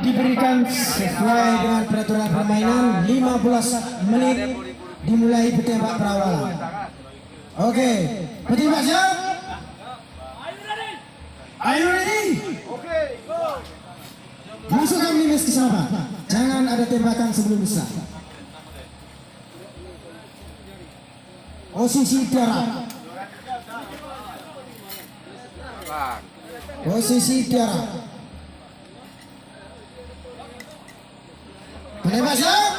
diberikan sesuai dengan peraturan permainan 15 menit dimulai petembak perawalan. Oke, petembak siap? Are you ready? Masukkan limis ke sana. Jangan ada tembakan sebelum bisa. Posisi tiara. Posisi tiara. Penembak siap?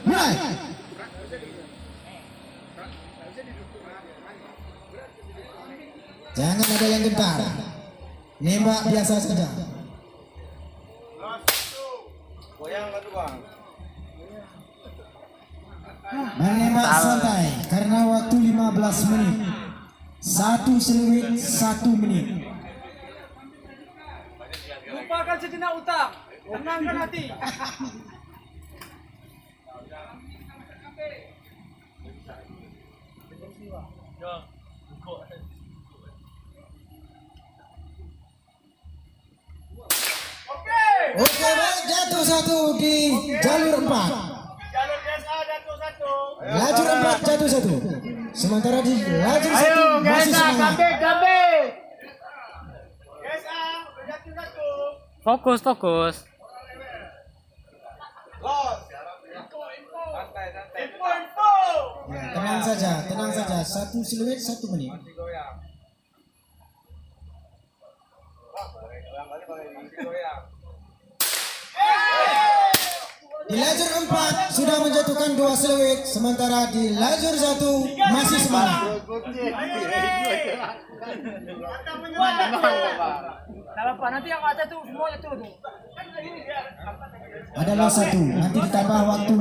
Mulai. Jangan ada yang gentar. Nembak biasa saja. Menembak santai karena waktu 15 menit. 1 seluit 1 menit. Lupakan sejenak utang, tenangkan hati. Oke, baik, jatuh satu di jalur 4. Jalur desa jatuh satu. Lajur 4 jatuh satu. Sementara di lajur 1 Ayo, masih Gesa, semangat. kambing. Gesa, jatuh satu. Fokus. Info. Ya, tenang saja. 1 seluit 1 menit. Di lajur 4 sudah menjatuhkan 2 seluit, sementara di lajur 1 masih semangat. Nanti yang ada tuh semuanya tuh. Adalah 1, nanti ditambah waktu,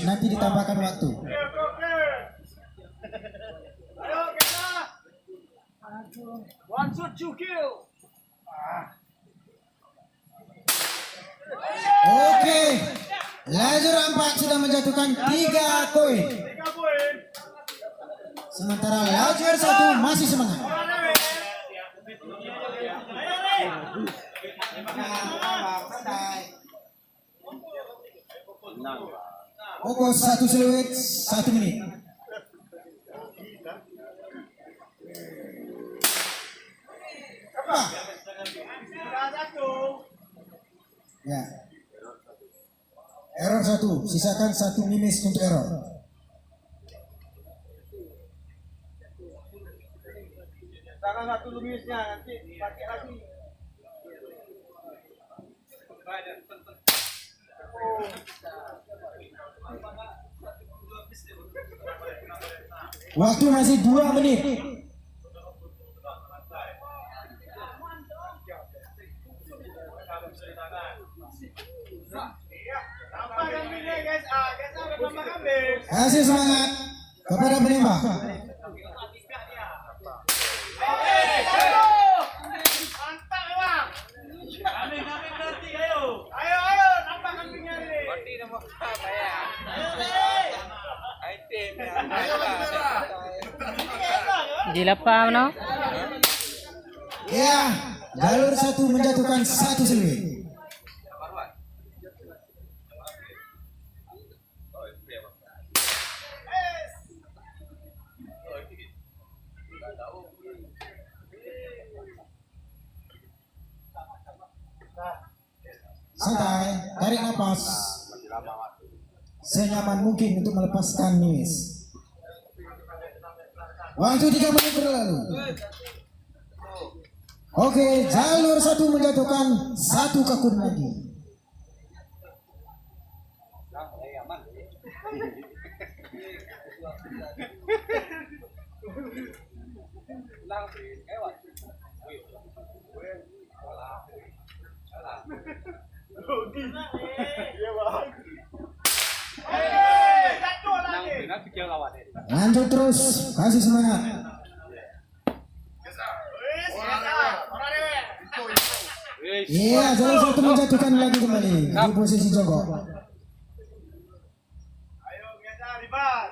nanti ditambahkan waktu. Ayo, Gesa. One shot, 2 kill. Oke, lajur 4 sudah menjatuhkan 3 koin, 3 poin. sementara lajur 1 masih semangat. Fokus 1 seluit 1 menit. Apa? Ya. Error 1, sisakan 1 minus untuk error. Jangan satu lumisnya nanti pakai lagi. Waktu masih 2 menit. Apa kambingnya, guys? Gesa bersama kambing. Kasih semangat kepada penembak. Mantap, Bang. Kambing berarti, ayo. Ayo, nampak kambingnya nih. Gila pa no? Ya, jalur 1 menjatuhkan 1 seluit. Santai, tarik nafas senyaman mungkin untuk melepaskan nimis. Waktu 3 menit berlalu. Oke, jalur 1 menjatuhkan 1 kakun lagi. Lanjut terus, kasih semangat. Iya, jalur 1 menjatuhkan lagi kembali di posisi jongkok. Ayo, Gesa, ribas.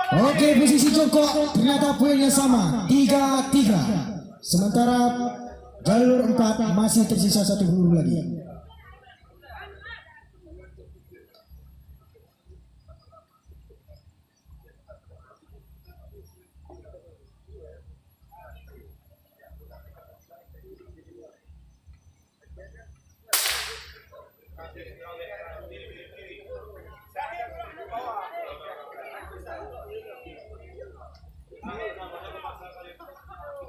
Oke, posisi jongkok ternyata poinnya sama 3-3. Sementara jalur 4 masih tersisa 1 peluru lagi.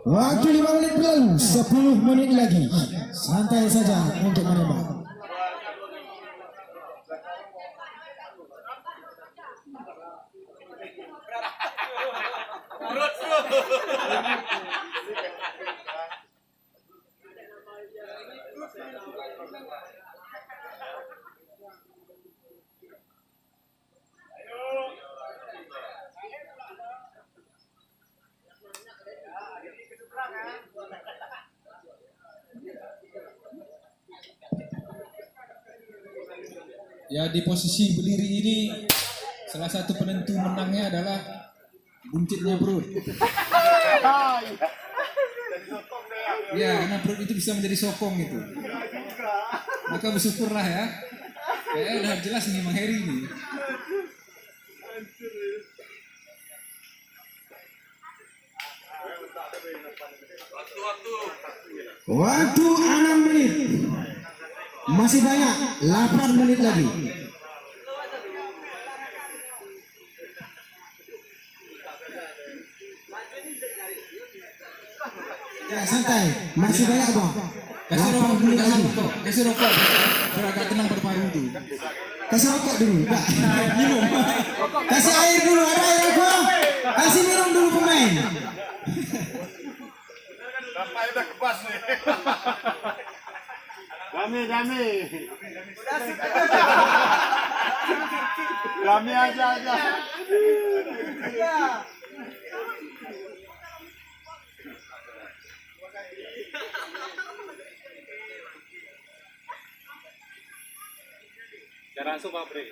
Waktu 5 menit berlalu, 10 menit lagi. Santai saja untuk menembak. Ya, di posisi berdiri ini salah satu penentu menangnya adalah buncitnya perut. Ya, karena perut itu bisa menjadi sokong itu. Maka bersyukurlah ya. Kayaknya udah jelas nih Mang Heri nih. Waktu 6 menit. Masih banyak, 8 menit lagi. Ya, santai, masih banyak bang. Kasih 8 rokok, menit lagi. kasih rokok. Biar agak tenang berparu itu. Kasih rokok dulu, enggak. Minum. Kasih air dulu, ada air apa? Kasih minum dulu pemain. Sampai udah kebas nih. Dami. Dami aja. Jangan langsung pabrik.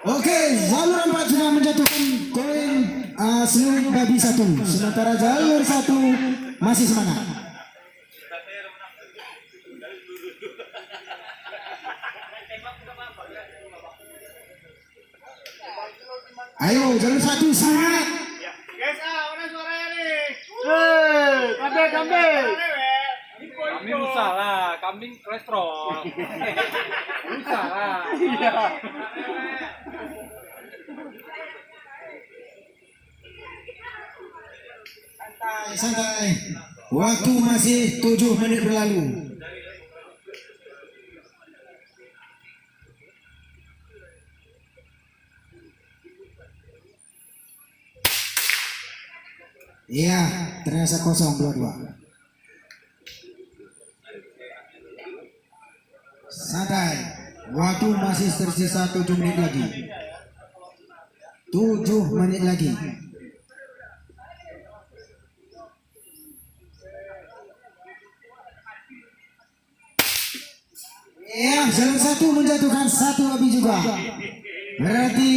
Oke, jalur 4 sudah menjatuhkan koin seluruh babi 1. Sementara jalur 1 masih semangat. Ayo, jalur 1 semangat. Guys, mana suaranya nih? Kambing. Kambing usah lah, kambing kolesterol. Usah lah. Santai. Waktu masih 7 menit berlalu. Iya, ternyata kosong 2-2. Santai. Waktu masih tersisa 7 menit lagi. 7 menit lagi. Ya, jalur 1 menjatuhkan 1 babi juga. Berarti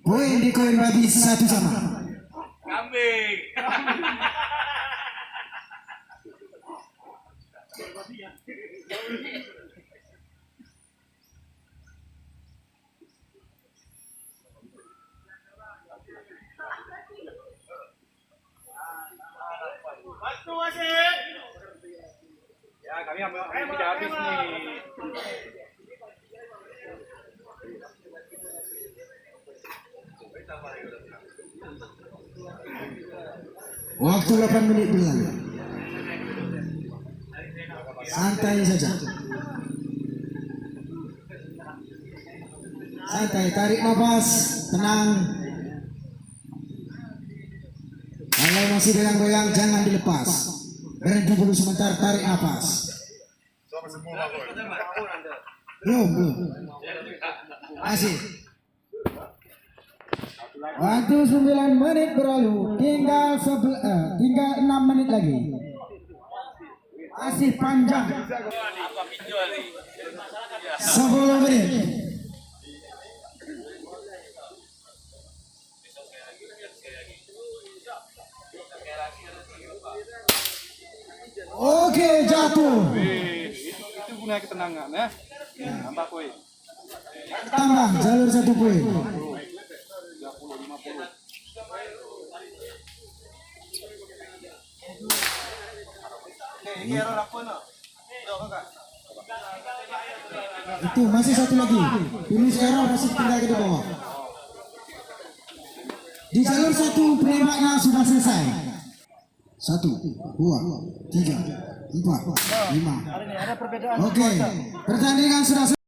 poin di koin babi 1 sama. Kambing. Waktu masih. Ya, kami udah habis nih. Waktu 8 menit berlalu. Santai saja. Santai, tarik nafas, tenang. Kalau masih goyang-goyang jangan dilepas. Berhenti dulu sebentar, tarik nafas. Belum. Masih. Waktu 9 menit berlalu, tinggal 6 menit lagi. Masih panjang. 10 menit. Oke, jatuh. Itu guna ketenangan ya. Tambah poin. Tambah jalur 1 poin. 30, 50. Itu masih satu lagi. Finish error masih tinggal ke bawah. Di jalur 1 penembaknya sudah selesai. 1, 2, 3, 4, 5. Oke, pertandingan sudah selesai.